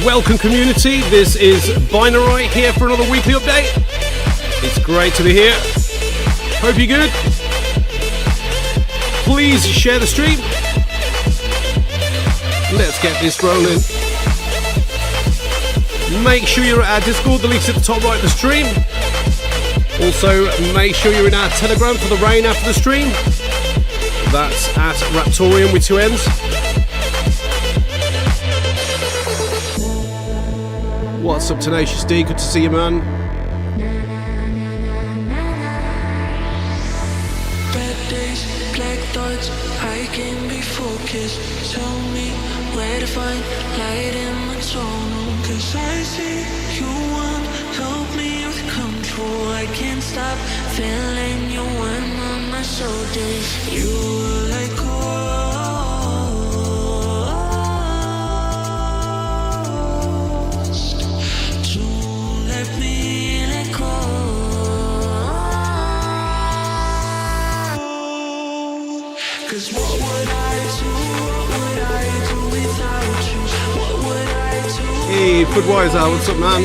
Welcome community, this is Binarai here for another weekly update. It's great to be here. Hope you're good. Please share the stream. Let's get this rolling. Make sure you're at our Discord, the link's at the top right of the stream. Also, make sure you're in our Telegram for the rain after the stream. That's at Raptoreum with 2 M's. What's up, Tenacious D? Good to see you, man. Bad days, black thoughts, I can be focused. Tell me where to find light in my tunnel. Cause I see you want help me with control. I can't stop feeling you when on my soul days. You were like Hey, Footwiser, what's up, man?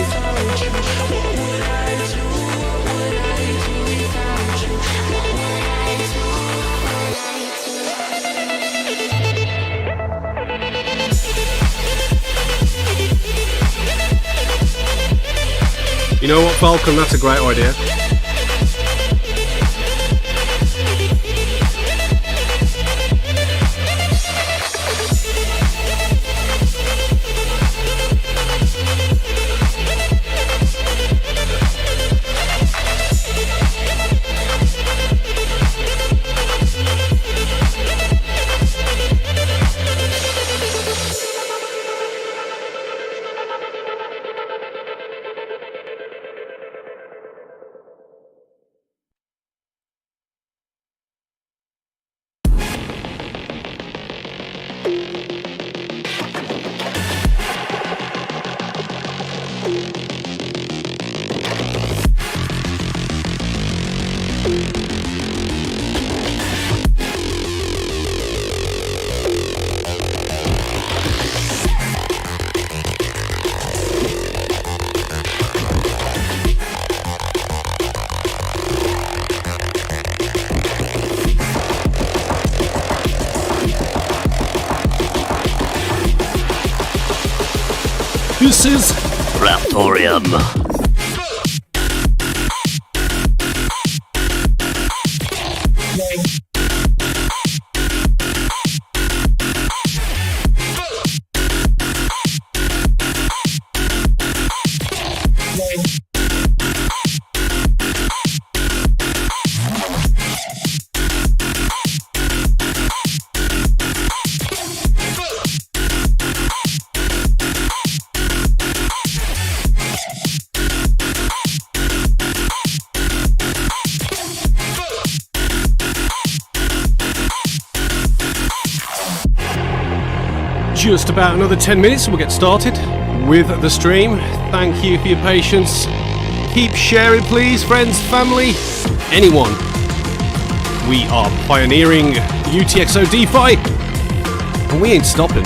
You know what, Falcon? That's a great idea. This is Raptoreum. Just about another 10 minutes and we'll get started with the stream. Thank you for your patience. Keep sharing, please, friends, family, anyone. We are pioneering UTXO DeFi and we ain't stopping.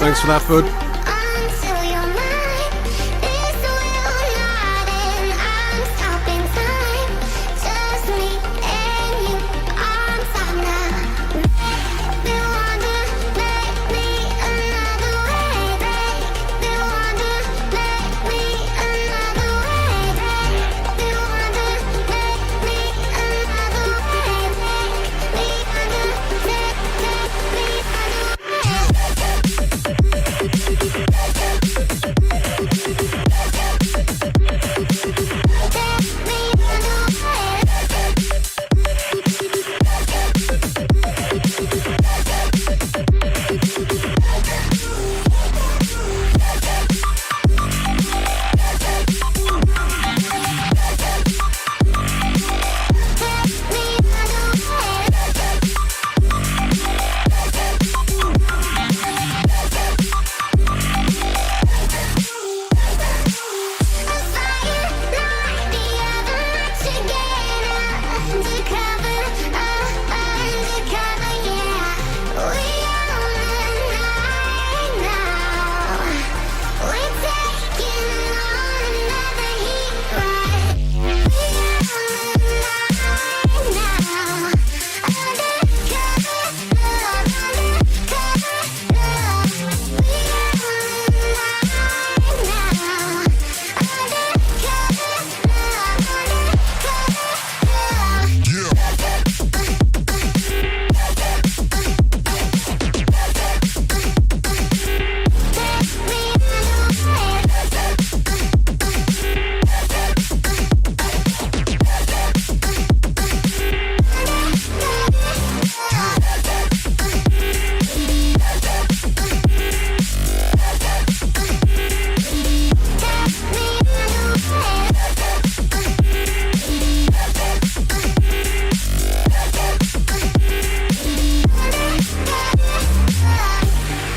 Thanks for that, bud.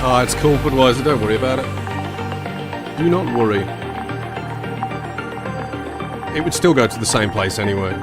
Ah, it's cool, Budweiser, don't worry about it. Do not worry. It would still go to the same place anyway.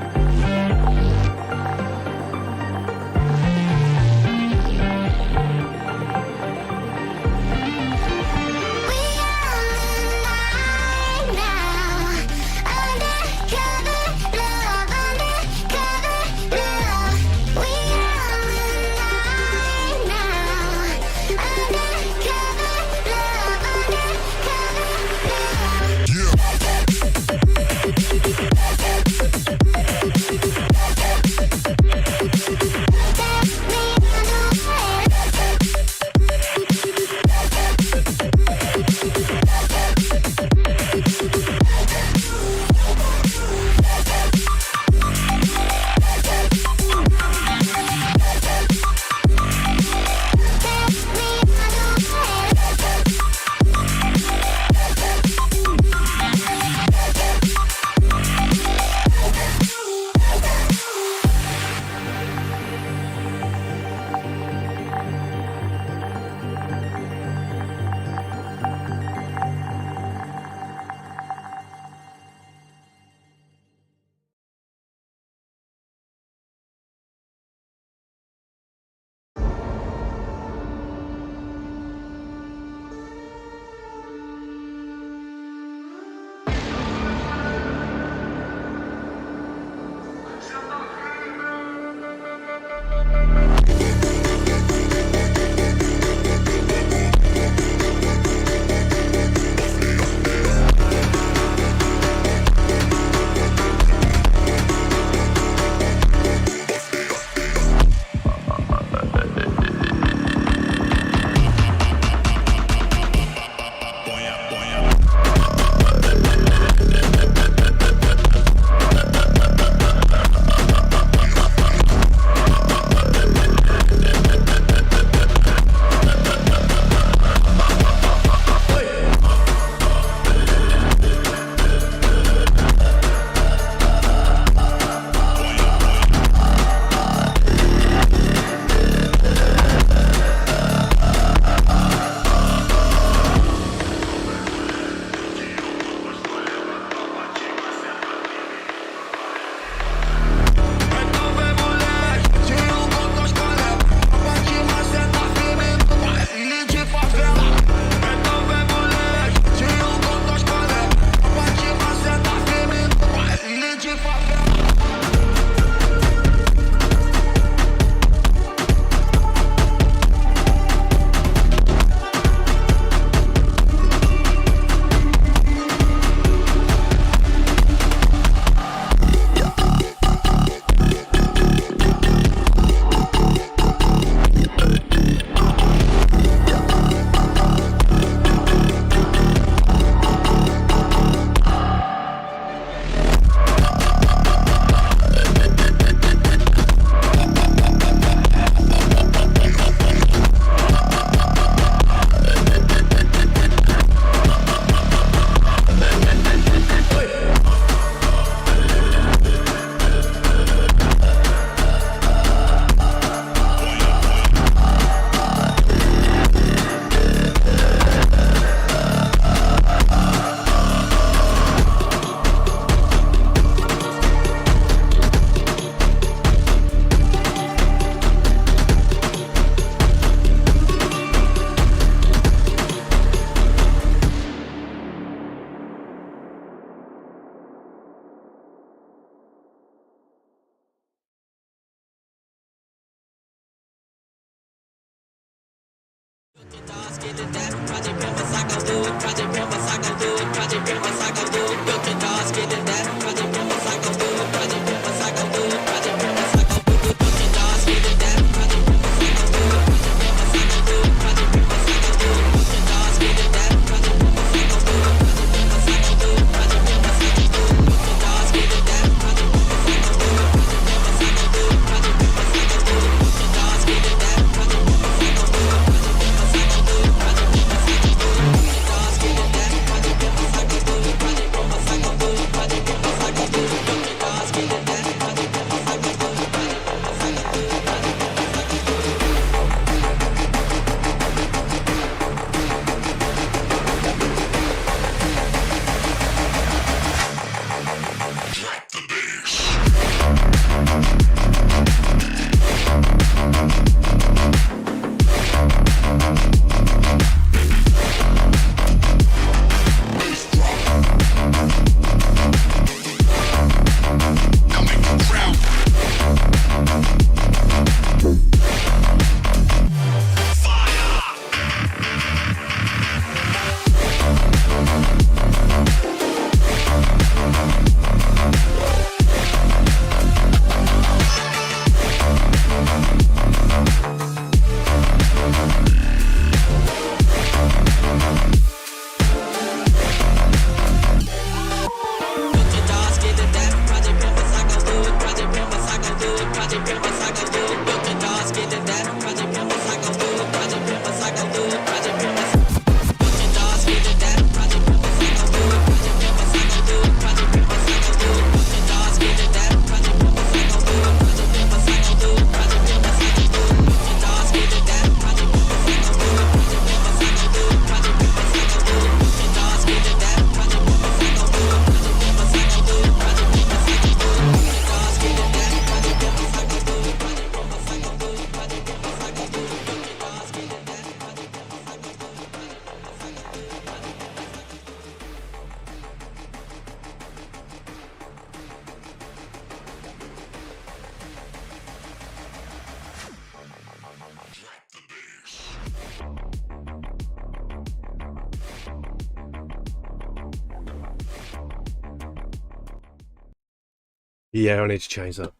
Yeah, I need to change that.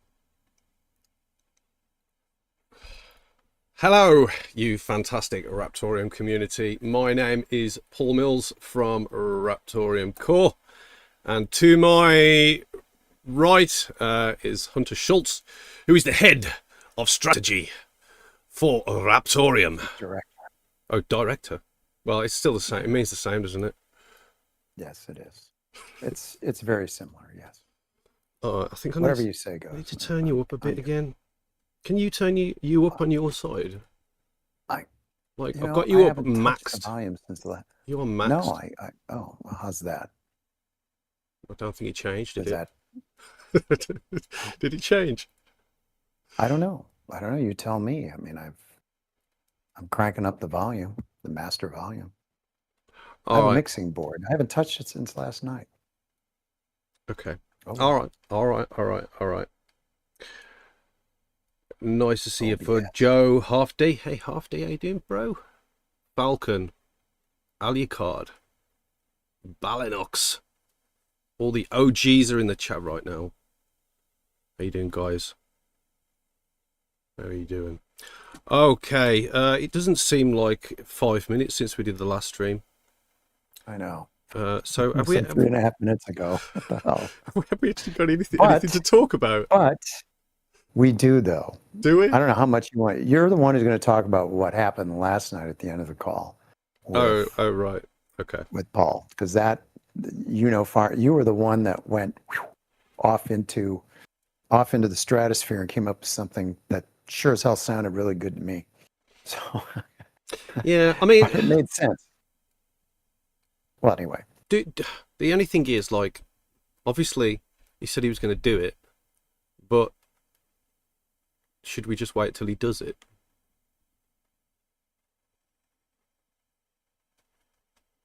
Hello, you fantastic Raptoreum community. My name is Paul Mills from Raptoreum Core, and to my right is Hunter Schultz, who is the head of strategy for Raptoreum. Director. Oh, director. Well, it's still the same. It means the same, doesn't it? Yes, it is. It's very similar. Yes. I think I Whatever you say goes. I need to turn you up a bit again. Can you turn you up on your side? I've got you up maxed. The volume since the last. You are maxed. No, oh, well, how's that? I don't think it changed. Did it? That? Did it change? I don't know. You tell me. I mean, I'm cranking up the volume, the master volume. I have a mixing board. I haven't touched it since last night. Okay. Oh. All right. Nice to see you for Joe Halfday. Hey, Halfday, how you doing, bro? Falcon, Alucard, Balinox. All the OGs are in the chat right now. How you doing, guys? How are you doing? Okay, it doesn't seem like 5 minutes since we did the last stream. I know. So have we 3.5 minutes ago? What the hell? Have we actually got anything to talk about? But we do, though. Do we? I don't know how much you want. You're the one who's going to talk about what happened last night at the end of the call. Oh, right. Okay. With Paul, because that, you were the one that went off into the stratosphere and came up with something that sure as hell sounded really good to me. So yeah, I mean, it made sense. Well, anyway, the only thing is, like, obviously he said he was going to do it, but should we just wait till he does it?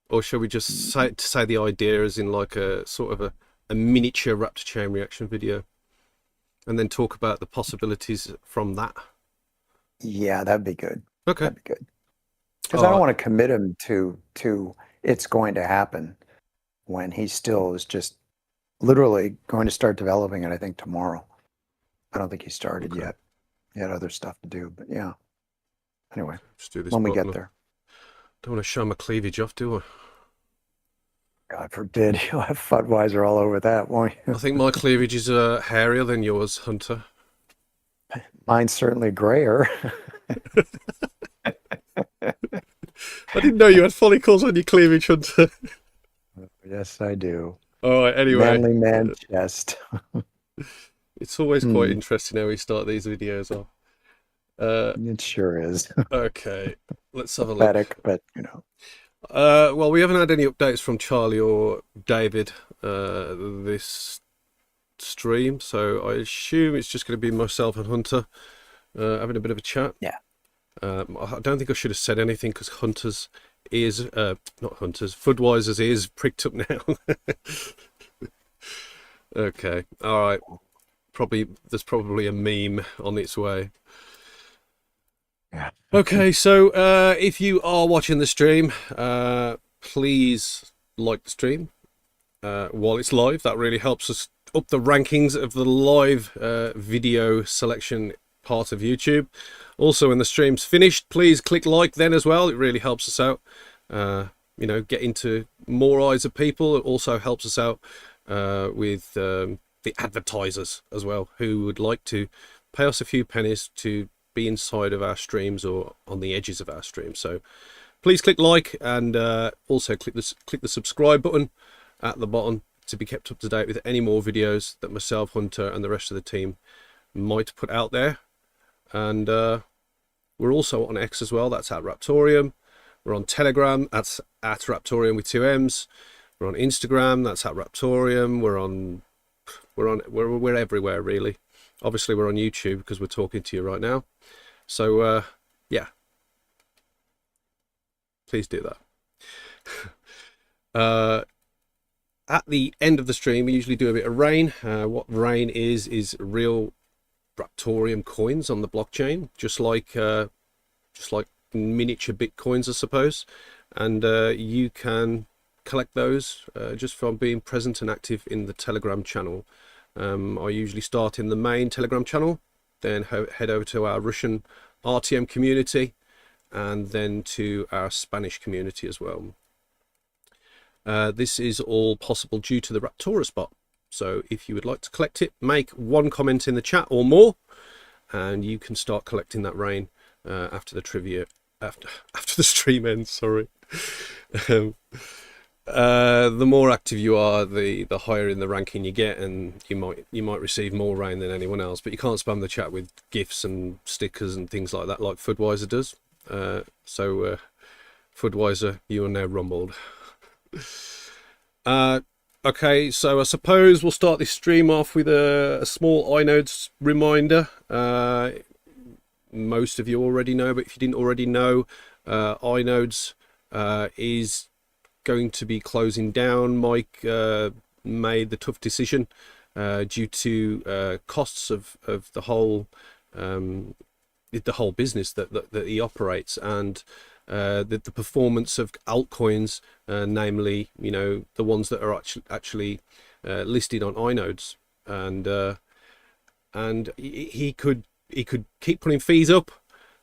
Or shall we just say the idea as in like a sort of a miniature Raptor chain reaction video, and then talk about the possibilities from that? Yeah, that'd be good. Okay. That'd be good. Because I don't want to commit him to it's going to happen when he still is just literally going to start developing it, I think, tomorrow. I don't think he started yet. He had other stuff to do, but yeah. Anyway, Just do this when we bottle. get there. Don't want to show my cleavage off, do I? God forbid you'll have Budweiser all over that, won't you? I think my cleavage is hairier than yours, Hunter. Mine's certainly grayer. I didn't know you had follicles on your cleavage, Hunter. Yes, I do. All right, anyway. Manly man chest. It's always quite interesting how we start these videos off. It sure is. Okay, let's have a look. Pathetic, but you know. Well, we haven't had any updates from Charlie or David this stream, so I assume it's just going to be myself and Hunter having a bit of a chat. Yeah. I don't think I should have said anything because Hunter's ears, not Hunter's, Fudweiser's ears pricked up now. Okay, all right. There's probably a meme on its way. Yeah. Okay, so if you are watching the stream, please like the stream while it's live. That really helps us up the rankings of the live video selection part of YouTube. Also, when the stream's finished, please click like then as well. It really helps us out. You know, get into more eyes of people. It also helps us out with the advertisers as well, who would like to pay us a few pennies to be inside of our streams or on the edges of our streams. So please click like and also click the subscribe button at the bottom to be kept up to date with any more videos that myself, Hunter, and the rest of the team might put out there. And we're also on X as well. That's at Raptoreum. We're on Telegram. That's at Raptoreum with 2 M's. We're on Instagram. That's at Raptoreum. We're everywhere really. Obviously, we're on YouTube because we're talking to you right now. So yeah, please do that. At the end of the stream, we usually do a bit of rain. What rain is real Raptoreum coins on the blockchain, just like miniature bitcoins, I suppose. And you can collect those just from being present and active in the Telegram channel. I usually start in the main Telegram channel, then head over to our Russian RTM community, and then to our Spanish community as well. This is all possible due to the Raptora bot. So if you would like to collect it, make one comment in the chat or more, and you can start collecting that rain after the trivia, after the stream ends. Sorry. The more active you are, the higher in the ranking you get, and you might receive more rain than anyone else. But you can't spam the chat with gifs and stickers and things like that, like Fudweiser does. So Fudweiser, you are now rumbled. Okay, so I suppose we'll start this stream off with a small iNodes reminder. Most of you already know, but if you didn't already know, iNodes is going to be closing down. Mike made the tough decision due to costs of the whole business that he operates, and the performance of altcoins, namely, you know, the ones that are actually listed on iNodes, and he could keep putting fees up,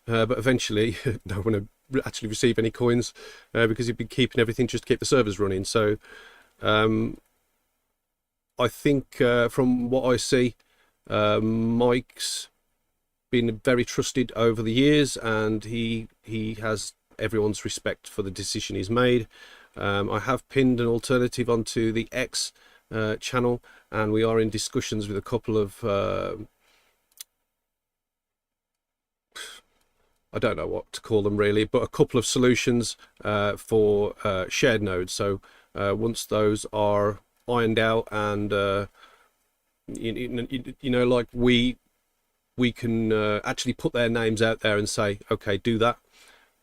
but eventually no one would actually receive any coins because he'd be keeping everything just to keep the servers running. So I think from what I see, Mike's been very trusted over the years, and he has everyone's respect for the decision he's made. I have pinned an alternative onto the X channel, and we are in discussions with a couple of I don't know what to call them really, but a couple of solutions for shared nodes. So once those are ironed out, and you know, like we can actually put their names out there and say, okay, do that,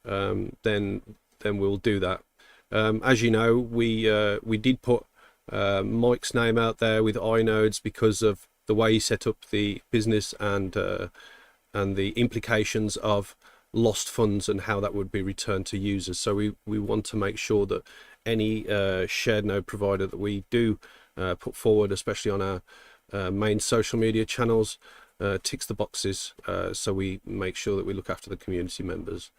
then we'll do that. As you know, we did put Mike's name out there with iNodes because of the way he set up the business and the implications of lost funds and how that would be returned to users. So we want to make sure that any shared node provider that we do put forward, especially on our main social media channels, ticks the boxes, so we make sure that we look after the community members.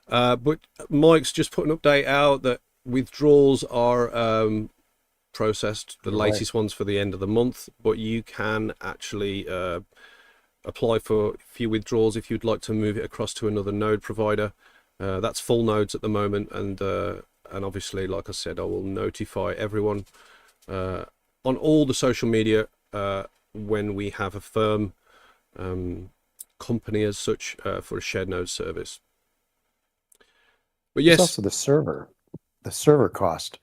But Mike's just put an update out that withdrawals are processed, the latest ones for the end of the month, but you can actually apply for a few withdrawals if you'd like to move it across to another node provider. That's full nodes at the moment, and obviously, like I said, I will notify everyone on all the social media when we have a firm company as such for a shared node service. But yes, there's also the server cost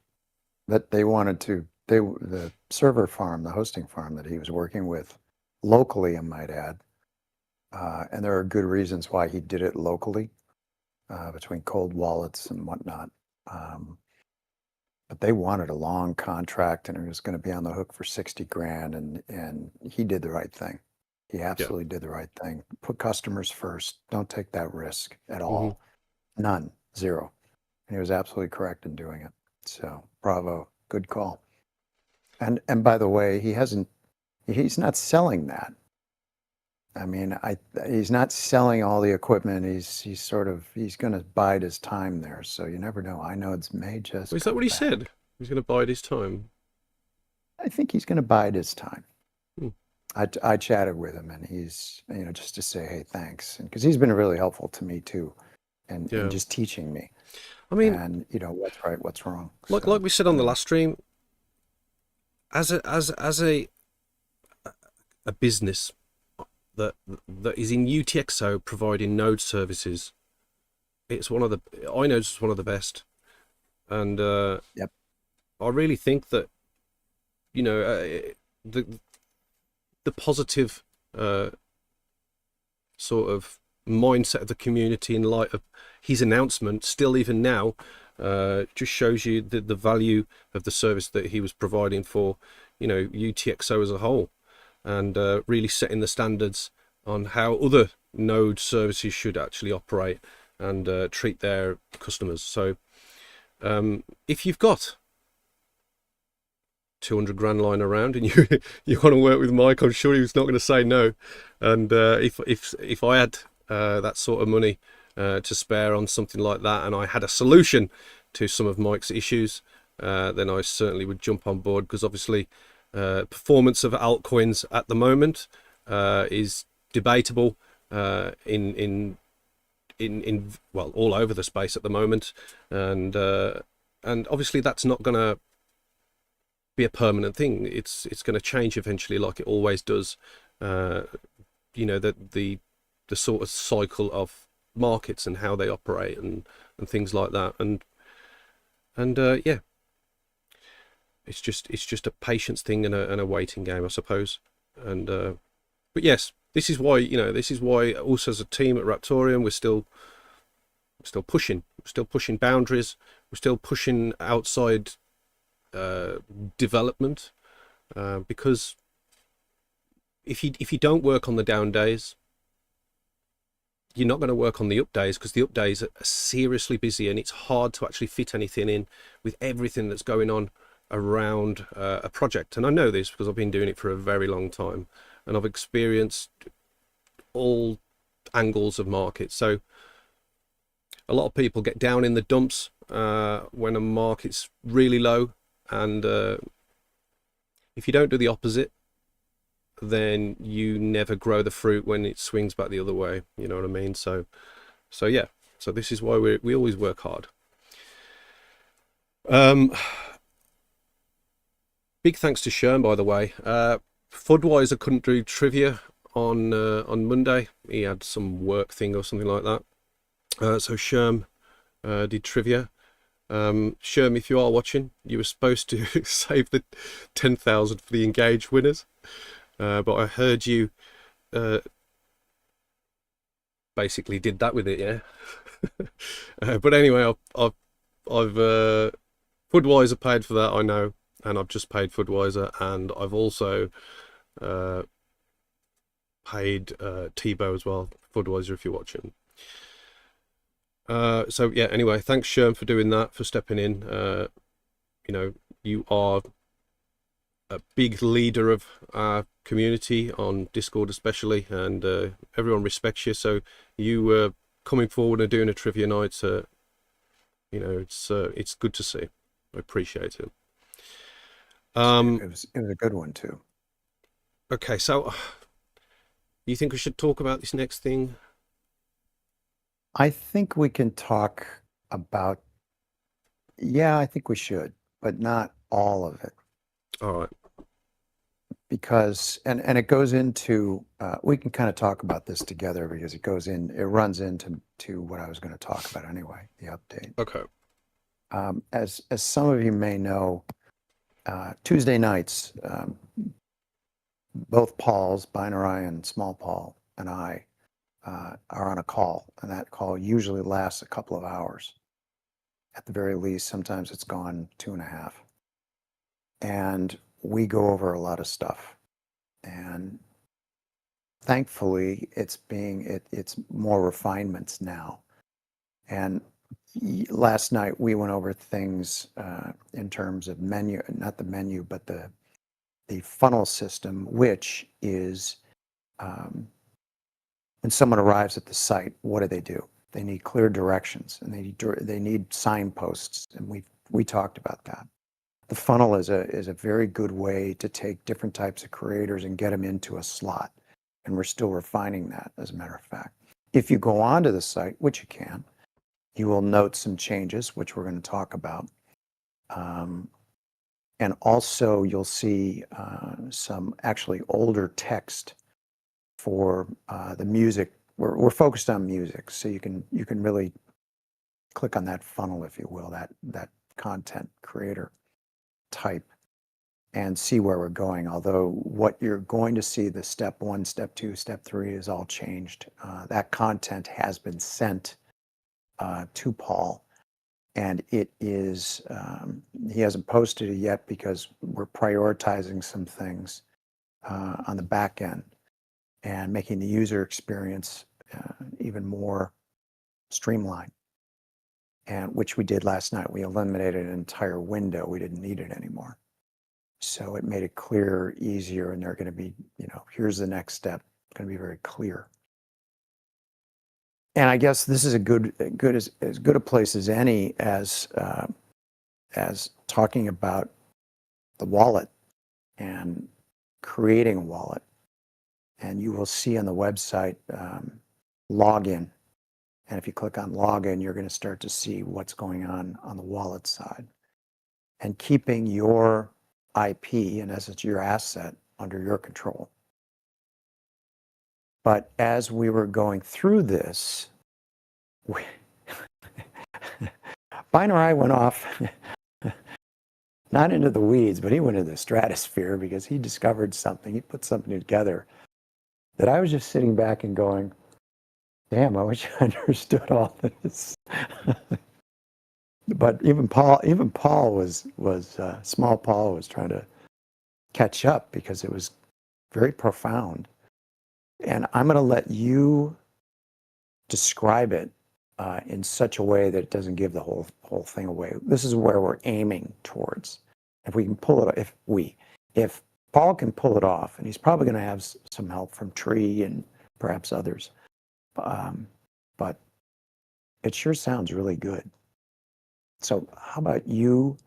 that they wanted to, the server farm, the hosting farm that he was working with locally, I might add. And there are good reasons why he did it locally, between cold wallets and whatnot. But they wanted a long contract, and it was going to be on the hook for 60 grand. And he did the right thing. He absolutely did the right thing. Put customers first. Don't take that risk at all. None. Zero. And he was absolutely correct in doing it. So bravo. Good call. And by the way, he's not selling that. I mean, he's not selling all the equipment. He's going to bide his time there. So you never know. iNodes may just. Is that what he said? He's going to bide his time. I think he's going to bide his time. I chatted with him, and he's, just to say, hey, thanks, and because he's been really helpful to me too, and just teaching me. I mean, and what's right, what's wrong. Like we said on the last stream, as a business that is in UTXO providing node services, it's iNodes is one of the best, and I really think that the positive sort of mindset of the community in light of his announcement, still even now, just shows you the value of the service that he was providing for UTXO as a whole, and really setting the standards on how other node services should actually operate and treat their customers. So if you've got 200 grand lying around and you want to work with Mike, I'm sure he was not going to say no. And if I had that sort of money to spare on something like that, and I had a solution to some of Mike's issues, then I certainly would jump on board, because obviously performance of altcoins at the moment is debatable in all over the space at the moment, and obviously that's not going to be a permanent thing. It's going to change eventually, like it always does. The sort of cycle of markets and how they operate and things like that, and it's just a patience thing and a waiting game, I suppose. And but yes, this is why also as a team at Raptoreum, we're still pushing boundaries, we're still pushing outside development, because if you don't work on the down days, you're not going to work on the up days, because the up days are seriously busy, and it's hard to actually fit anything in with everything that's going on around a project. And I know this because I've been doing it for a very long time, and I've experienced all angles of markets. So a lot of people get down in the dumps when a market's really low, and if you don't do the opposite, then you never grow the fruit when it swings back the other way. You know what I mean? So this is why we always work hard. Big thanks to Sherm, by the way. Fudweiser couldn't do trivia on Monday. He had some work thing or something like that. So Sherm did trivia. Sherm, if you are watching, you were supposed to save the 10,000 for the engaged winners, but I heard you basically did that with it, yeah. But anyway, I've Fudweiser paid for that, I know, and I've just paid Fudweiser, and I've also paid Tebow as well, Fudweiser, if you're watching. So yeah, anyway, thanks Sherm for doing that, for stepping in. You are a big leader of our community on Discord especially, and everyone respects you. So you coming forward and doing a trivia night, it's good to see. I appreciate it. It was a good one too. Okay, so you think we should talk about this next thing? I think we can talk about, yeah, I think we should, but not all of it. All right. Because, and it goes into, we can kind of talk about this together because it runs into what I was going to talk about anyway, the update. Okay. As some of you may know, Tuesday nights, both Pauls, Binarai and Small Paul, and I are on a call, and that call usually lasts a couple of hours. At the very least, sometimes it's gone 2.5. And we go over a lot of stuff. And thankfully, it's more refinements now. And last night we went over things in terms of menu, not the menu, but the funnel system, which is when someone arrives at the site, what do? They need clear directions, and they need signposts, and we talked about that. The funnel is a very good way to take different types of creators and get them into a slot, and we're still refining that, as a matter of fact. If you go onto the site, which you can, you will note some changes, which we're going to talk about. And also you'll see some actually older text for the music. We're focused on music, so you can really click on that funnel, if you will, that content creator type, and see where we're going. Although what you're going to see, the step 1, step 2, step 3 is all changed. That content has been sent to Paul, and it is, he hasn't posted it yet because we're prioritizing some things on the back end and making the user experience even more streamlined, and which we did last night. We eliminated an entire window. We didn't need it anymore. So it made it clearer, easier, and they're going to be, here's the next step. It's going to be very clear. And I guess this is as good a place as any as talking about the wallet and creating a wallet. And you will see on the website login. And if you click on login, you're going to start to see what's going on the wallet side. And keeping your IP, in essence, your asset, under your control. But as we were going through this, Binarai went off, not into the weeds, but he went into the stratosphere because he discovered something. He put something together that I was just sitting back and going, damn, I wish I understood all this. But even Paul was Small Paul was trying to catch up because it was very profound. And I'm going to let you describe it in such a way that it doesn't give the whole thing away. This is where we're aiming towards. If we can pull it, if Paul can pull it off, and he's probably going to have some help from Tree and perhaps others, but it sure sounds really good. So how about you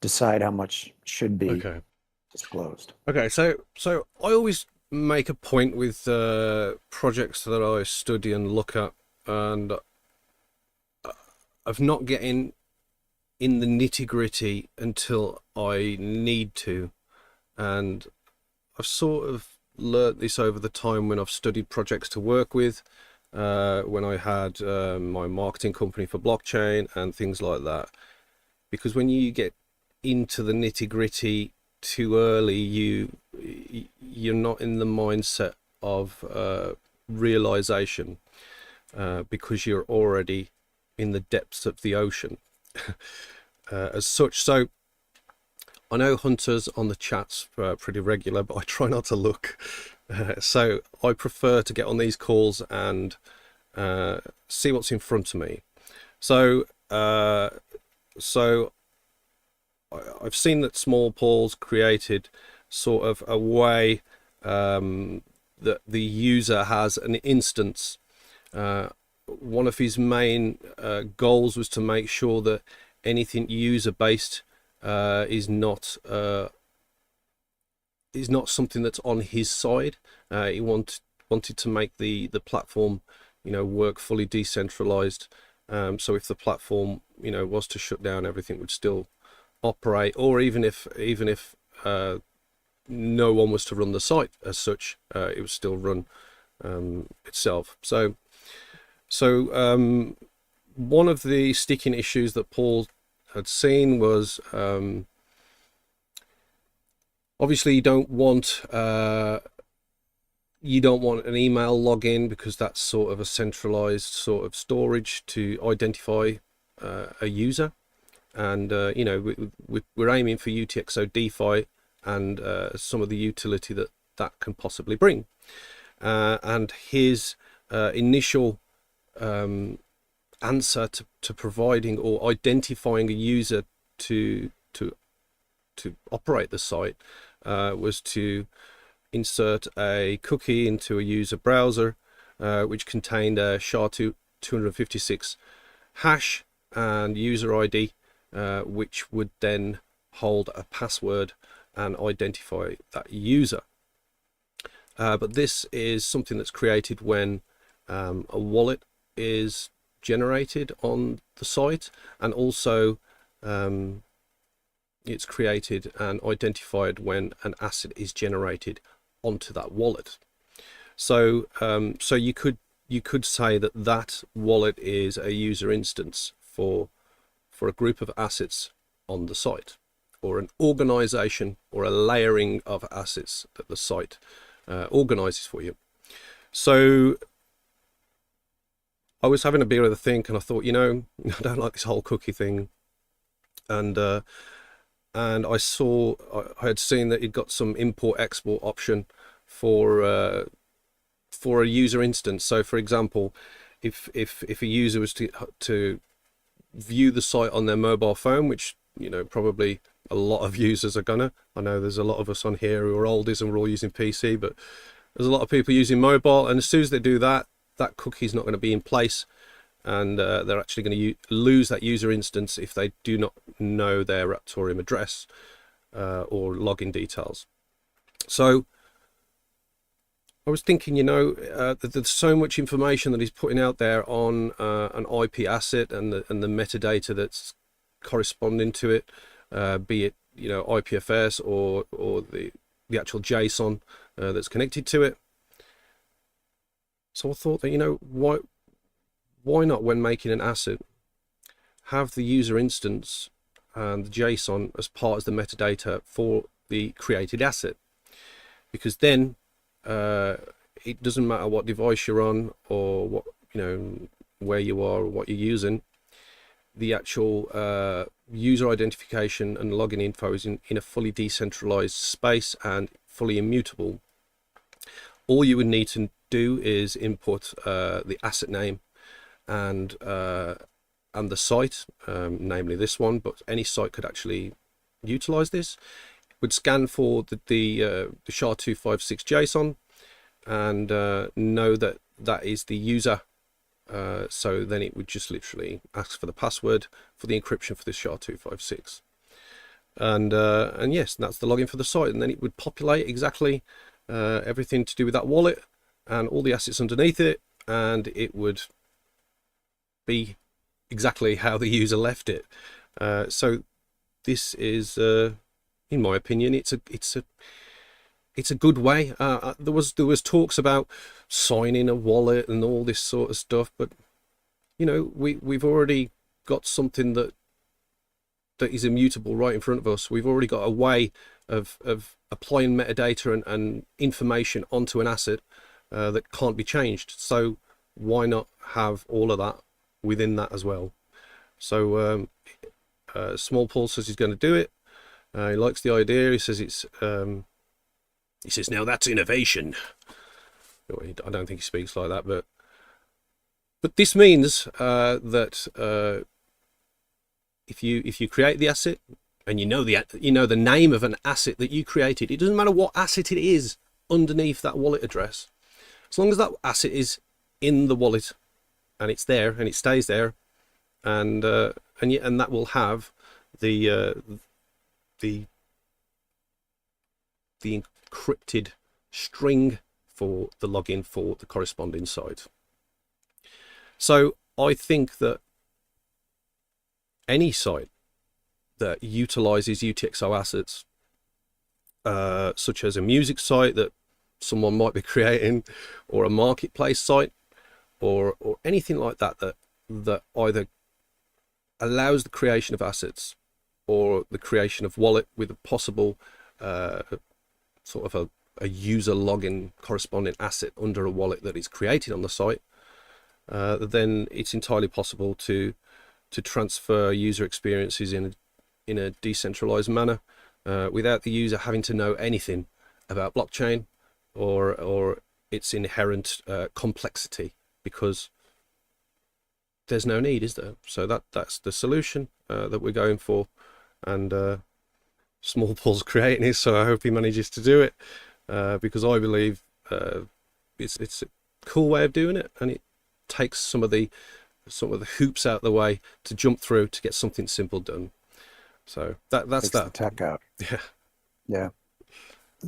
decide how much should be disclosed? Okay, so I always make a point with projects that I study and look at, and of not getting in the nitty-gritty until I need to. And I've sort of learnt this over the time when I've studied projects to work with, when I had my marketing company for blockchain and things like that. Because when you get into the nitty-gritty too early, you're not in the mindset of realization, because you're already in the depths of the ocean as such. So I know Hunter's on the chats pretty regular, but I try not to look. So I prefer to get on these calls and see what's in front of me. So I've seen that Small Paul's created sort of a way that the user has an instance. One of his main goals was to make sure that anything user-based is not something that's on his side. He wanted to make the platform, work fully decentralized. So if the platform, was to shut down, everything would still operate, or even if no one was to run the site as such, it would still run itself. So one of the sticking issues that Paul had seen was obviously you don't want an email login, because that's sort of a centralized sort of storage to identify a user. And we're aiming for UTXO DeFi and some of the utility that can possibly bring. And his initial answer to providing or identifying a user to operate the site was to insert a cookie into a user browser, which contained a SHA-256 hash and user ID, which would then hold a password and identify that user. But this is something that's created when a wallet is generated on the site, and also it's created and identified when an asset is generated onto that wallet. So you could say that wallet is a user instance for a group of assets on the site, or an organization, or a layering of assets that the site organizes for you. So I was having a bit of a think, and I thought, I don't like this whole cookie thing. And I had seen that it got some import export option for a user instance. So for example, if a user was to view the site on their mobile phone, which probably a lot of users are gonna. I know there's a lot of us on here who are oldies and we're all using PC, but there's a lot of people using mobile, and as soon as they do that, that cookie is not going to be in place, and they're actually going to lose that user instance if they do not know their Raptoreum address or login details. So I was thinking, that there's so much information that he's putting out there on an IP asset and the metadata that's corresponding to it, be it IPFS or the actual JSON that's connected to it. So I thought that why not, when making an asset, have the user instance and the JSON as part of the metadata for the created asset, because then it doesn't matter what device you're on, or what where you are, or what you're using. The actual user identification and login info is in a fully decentralized space and fully immutable. All you would need to do is input the asset name and the site, namely this one, but any site could actually utilize this. It would scan for the SHA-256 JSON and know that is the user. So then it would just literally ask for the password for the encryption for this SHA-256, and yes, that's the login for the site, and then it would populate exactly everything to do with that wallet and all the assets underneath it, and it would be exactly how the user left it. So this is, in my opinion, it's a good way. There was talks about signing a wallet and all this sort of stuff, but we've already got something that is immutable right in front of us. We've already got a way of applying metadata and information onto an asset that can't be changed. So why not have all of that within that as well? So Small Paul says he's going to do it. He likes the idea. He says it's he says, now that's innovation. I don't think he speaks like that, but But this means that if you create the asset and you know the name of an asset that you created, it doesn't matter what asset it is underneath that wallet address, as long as that asset is in the wallet and it's there and it stays there, and that will have the encrypted string for the login for the corresponding site. So I think that any site that utilizes UTXO assets, such as a music site that someone might be creating, or a marketplace site, or anything like that, that either allows the creation of assets or the creation of wallet with a possible sort of a user login corresponding asset under a wallet that is created on the site, then it's entirely possible to transfer user experiences in a decentralized manner, without the user having to know anything about blockchain or its inherent complexity, because there's no need, is there? So that's the solution that we're going for, and Small Paul's creating it, so I hope he manages to do it, because I believe it's a cool way of doing it, and it takes some of the hoops out of the way to jump through to get something simple done. So that's Takes that. the tech out. Yeah. Yeah.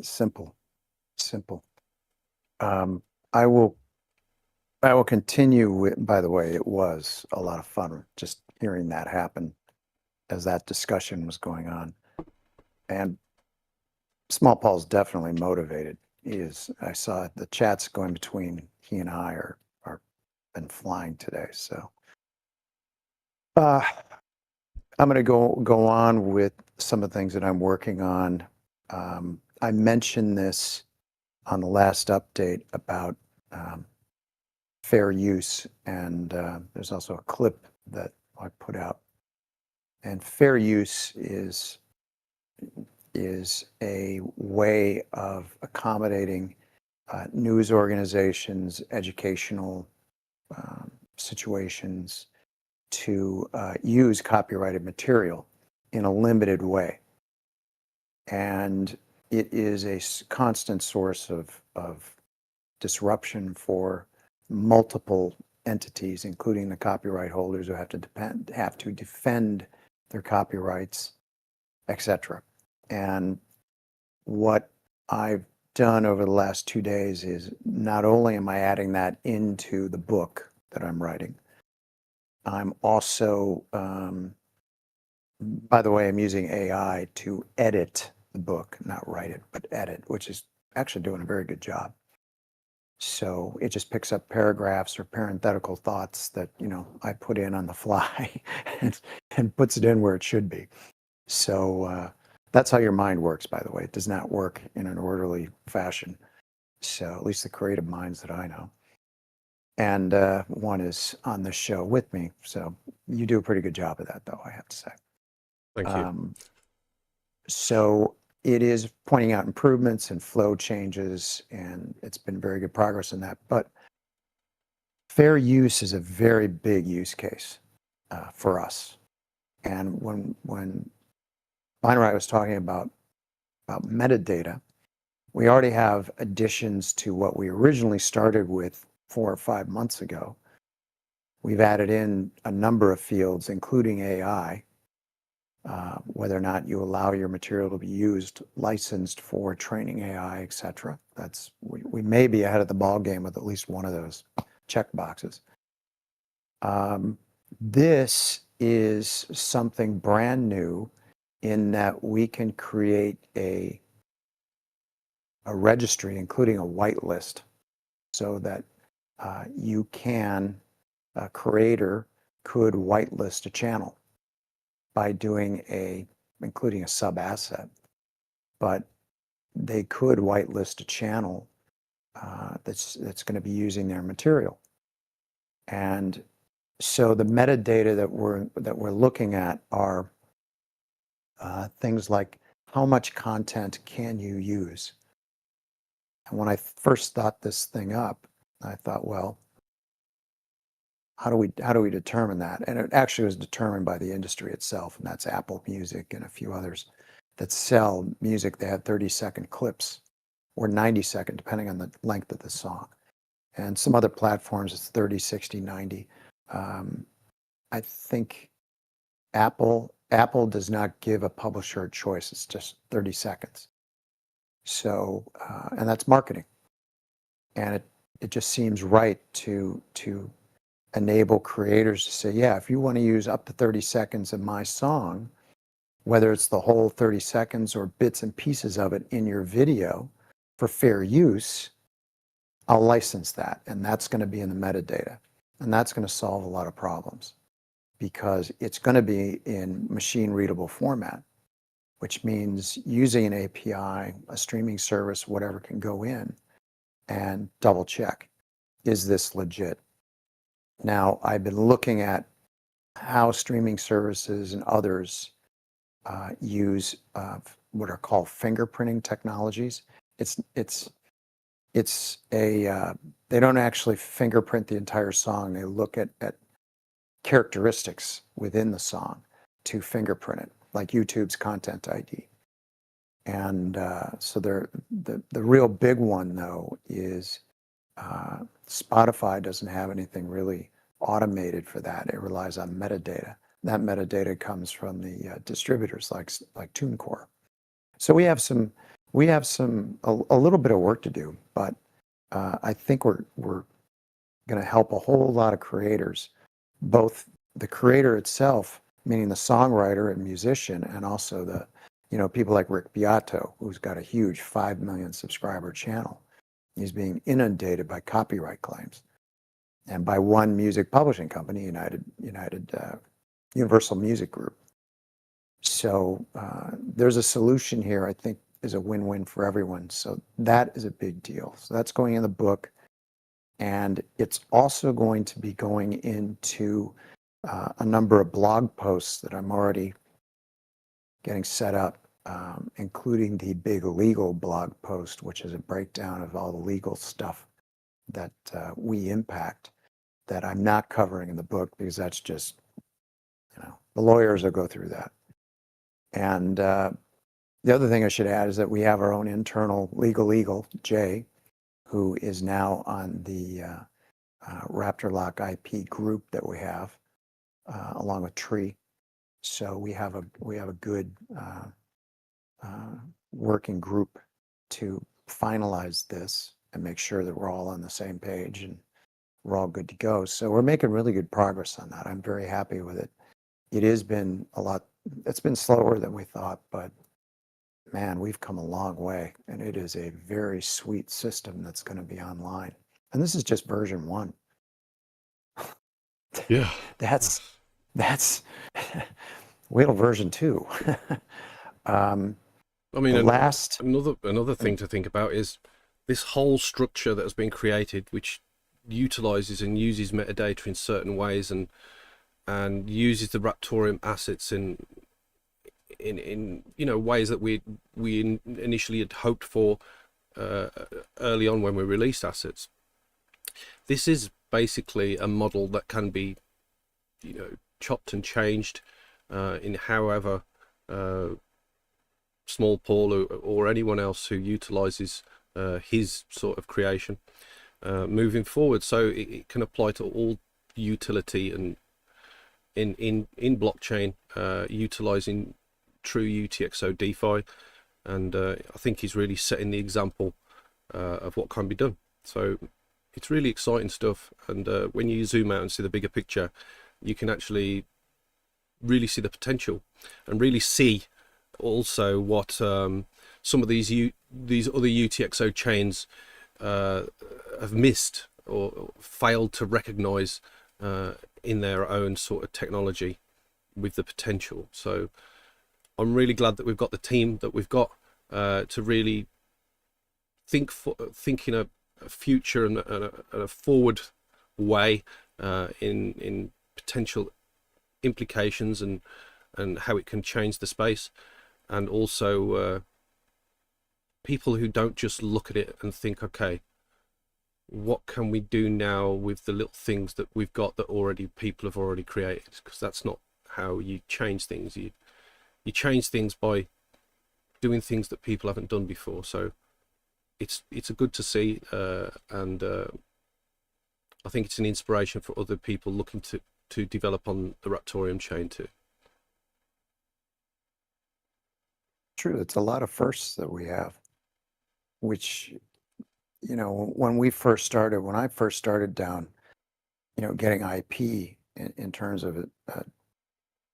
Simple. I will continue with, by the way, it was a lot of fun just hearing that happen as that discussion was going on. And Small Paul's definitely motivated. I saw the chats going between he and I are been flying today. So I'm going to go on with some of the things that I'm working on. I mentioned this on the last update about fair use, and there's also a clip that I put out. And fair use is a way of accommodating news organizations, educational situations to use copyrighted material in a limited way. And it is a constant source of disruption for multiple entities, including the copyright holders who have to defend their copyrights, etc. And what I've done over the last 2 days is not only am I adding that into the book that I'm writing, I'm also, by the way, I'm using AI to edit the book, not write it, but edit, which is actually doing a very good job. So it just picks up paragraphs or parenthetical thoughts that, I put in on the fly and puts it in where it should be. So that's how your mind works, by the way. It does not work in an orderly fashion. So at least the creative minds that I know. And one is on the show with me. So you do a pretty good job of that, though, I have to say. Thank you. So it is pointing out improvements and flow changes, and it's been very good progress in that. But fair use is a very big use case for us. And when Binarai was talking about metadata, we already have additions to what we originally started with 4 or 5 months ago. We've added in a number of fields, including AI, whether or not you allow your material to be used, licensed for training AI, etc. We may be ahead of the ball game with at least one of those check boxes. This is something brand new in that we can create a registry, including a whitelist, so that a creator could whitelist a channel by including a sub asset, but they could whitelist a channel that's going to be using their material. And so the metadata that we're looking at are things like how much content can you use? And when I first thought this thing up, I thought, well, how do we determine that? And it actually was determined by the industry itself, and that's Apple Music and a few others that sell music. They have 30-second clips or 90-second, depending on the length of the song. And some other platforms, it's 30, 60, 90. I think Apple does not give a publisher a choice. It's just 30 seconds. So, and that's marketing. And it just seems right to enable creators to say, yeah, if you want to use up to 30 seconds of my song, whether it's the whole 30 seconds or bits and pieces of it in your video for fair use, I'll license that. And that's going to be in the metadata. And that's going to solve a lot of problems because it's going to be in machine readable format, which means using an API, a streaming service, whatever can go in and double check, is this legit? Now, I've been looking at how streaming services and others use what are called fingerprinting technologies. They don't actually fingerprint the entire song. They look at characteristics within the song to fingerprint it, like YouTube's Content ID. And so the real big one, though, is Spotify doesn't have anything really automated for that. It relies on metadata. That metadata comes from the distributors like TuneCore. So we have a little bit of work to do, but I think we're going to help a whole lot of creators, both the creator itself, meaning the songwriter and musician, and also the people like Rick Beato, who's got a huge 5 million subscriber channel. He's being inundated by copyright claims, and by one music publishing company, Universal Music Group. So there's a solution here. I think is a win-win for everyone. So that is a big deal. So that's going in the book, and it's also going to be going into a number of blog posts that I'm already getting set up, including the big legal blog post, which is a breakdown of all the legal stuff that we impact that I'm not covering in the book because that's just, the lawyers will go through that. And the other thing I should add is that we have our own internal legal, Jay, who is now on the RaptorLock IP group that we have, along with Tree. So we have a good working group to finalize this and make sure that we're all on the same page and we're all good to go. So we're making really good progress on that. I'm very happy with it. It has been it's been slower than we thought, but man, we've come a long way, and it is a very sweet system that's going to be online. And this is just version 1. Yeah. That's wait till version 2. I mean, another thing Mm. to think about is this whole structure that has been created, which utilizes and uses metadata in certain ways and uses the Raptoreum assets in ways that we initially had hoped for early on when we released assets. This is basically a model that can be chopped and changed in however small Paul or anyone else who utilizes his sort of creation moving forward. So it can apply to all utility and in blockchain, utilizing true UTXO DeFi, and I think he's really setting the example of what can be done. So it's really exciting stuff, and when you zoom out and see the bigger picture, you can actually really see the potential and really see also what some of these other UTXO chains have missed or failed to recognize in their own sort of technology with the potential. So I'm really glad that we've got the team that we've got to really think in a future and a forward way in potential implications and how it can change the space, and also people who don't just look at it and think, okay, what can we do now with the little things that we've got that already people have already created? Because that's not how you change things. You change things by doing things that people haven't done before. So it's a good to see, and I think it's an inspiration for other people looking to develop on the Raptoreum chain too. True, it's a lot of firsts that we have, which, you know, when I first started down, you know, getting IP in terms of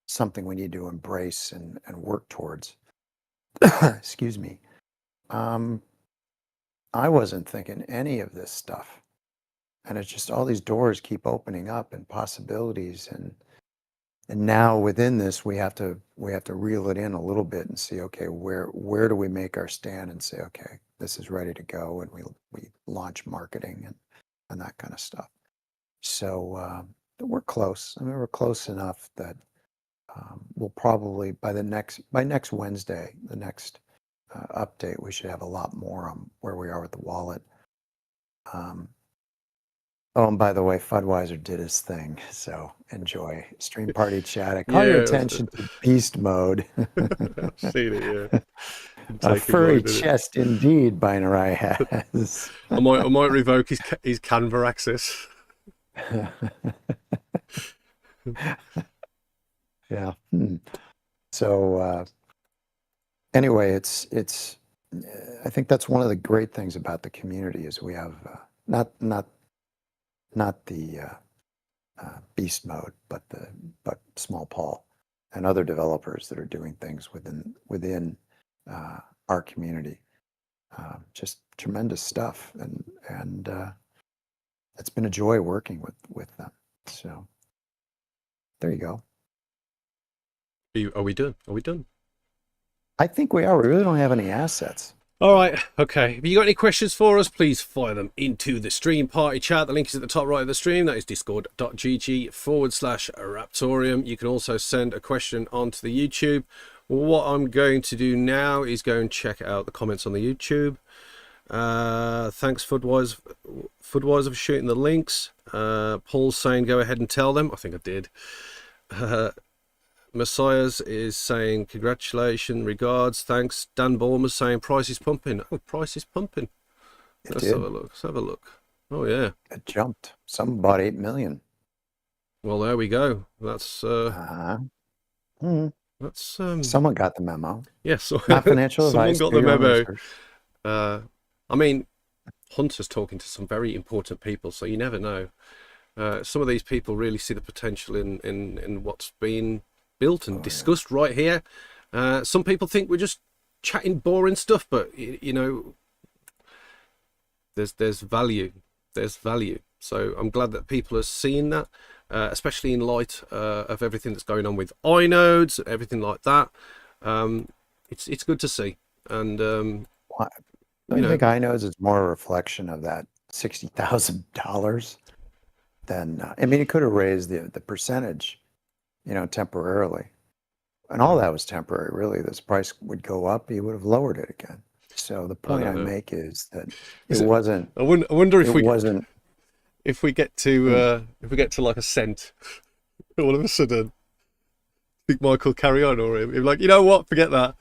something we need to embrace and work towards. Excuse me. I wasn't thinking any of this stuff. And it's just all these doors keep opening up and possibilities, and now within this we have to reel it in a little bit and see, okay, where do we make our stand and say, okay, this is ready to go, and we launch marketing and that kind of stuff. So we're close. I mean, we're close enough that we'll probably by next Wednesday, the next update, we should have a lot more on where we are with the wallet. Oh, and by the way, Fudweiser did his thing, so enjoy. Stream party chat. I call your attention to beast mode. I've seen it, yeah. A furry chest indeed, Binarai has. I might revoke his Canva access. Yeah. So anyway, it's I think that's one of the great things about the community is we have not the beast mode, but Small Paul and other developers that are doing things within our community. Just tremendous stuff, and it's been a joy working with them. So there you go. Are we done? Are we done? I think we are. We really don't have any assets. All right, okay. If you got any questions for us, please fire them into the stream party chat. The link is at the top right of the stream. That is discord.gg/Raptoreum. You can also send a question onto the YouTube. What I'm going to do now is go and check out the comments on the YouTube. Thanks, Fudwise for shooting the links. Paul's saying go ahead and tell them. I think I did. Messiahs is saying congratulations, regards, thanks. Dan Ballmer's saying price is pumping. Oh, price is pumping. Let's have a look. Let's have a look. Oh yeah, it jumped. Some bought 8 million. Well, there we go. That's that's someone got the memo. Yes, not financial advice. Someone got the memo. I mean, Hunter's talking to some very important people, so you never know. Some of these people really see the potential in what's been built and discussed right here. Some people think we're just chatting boring stuff, but you know, there's value. There's value. So I'm glad that people are seeing that, especially in light of everything that's going on with iNodes, everything like that. It's good to see. And I think iNodes is more a reflection of that $60,000 than I mean, it could have raised the percentage, you know, temporarily, and all that was temporary. Really, this price would go up. He would have lowered it again. So the point I make is that it wasn't. I wonder if it wasn't. If we get to like a cent, all of a sudden, I think Michael carry on, or he'll be like, you know what, forget that.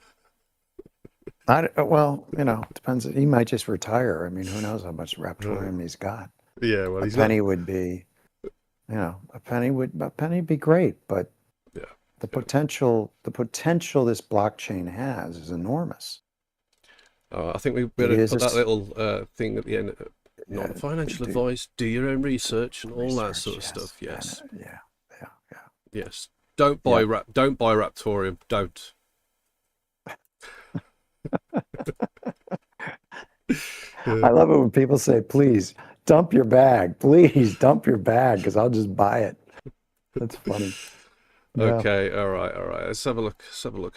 Well, you know, it depends. He might just retire. I mean, who knows how much Raptoreum he's got. Yeah, well, a penny would be, you know, a penny would be great, but yeah, the potential this blockchain has is enormous. I think we better put that little thing at the end. Not financial advice. Do your own research and all that sort of stuff. Yes. Yeah. Yes. Don't buy Don't buy Raptoreum. Don't. I love it when people say, "Please dump your bag. Please dump your bag, because I'll just buy it." That's funny. Okay. All right. Let's have a look.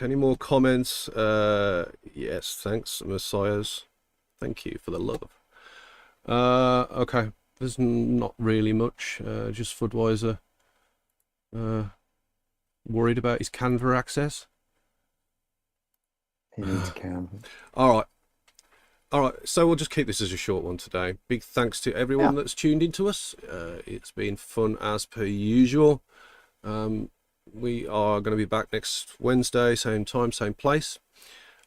Any more comments? Yes. Thanks, Messiahs. Thank you for the love. Okay. There's not really much. Just Fudweiser worried about his Canva access. He needs Canva. All right. All right, so we'll just keep this as a short one today. Big thanks to everyone that's tuned into us. It's been fun as per usual. We are going to be back next Wednesday, same time, same place.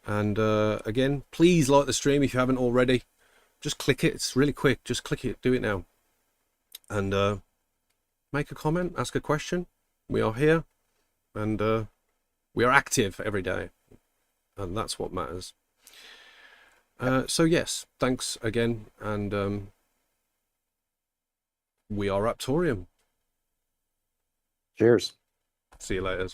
And again, please like the stream if you haven't already. Just click it. It's really quick. Just click it. Do it now. And make a comment, ask a question. We are here, and we are active every day, and that's what matters. So yes, thanks again, and we are Raptoreum. Cheers. See you later.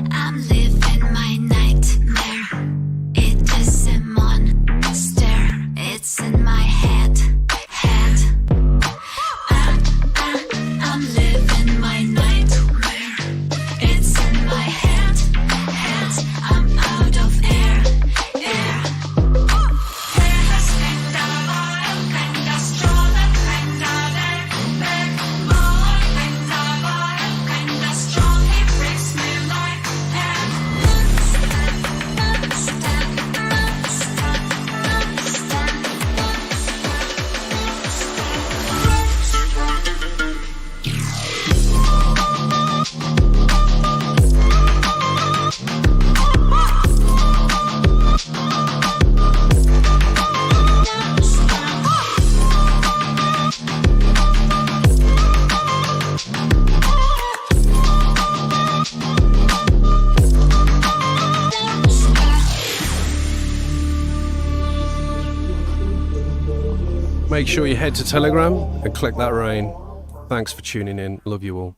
I'm living my nightmare. It is a monster. It's in my head. I'm living my nightmare. It's in my head. I'm out of air. Make sure you head to Telegram and click that rain. Thanks for tuning in. Love you all.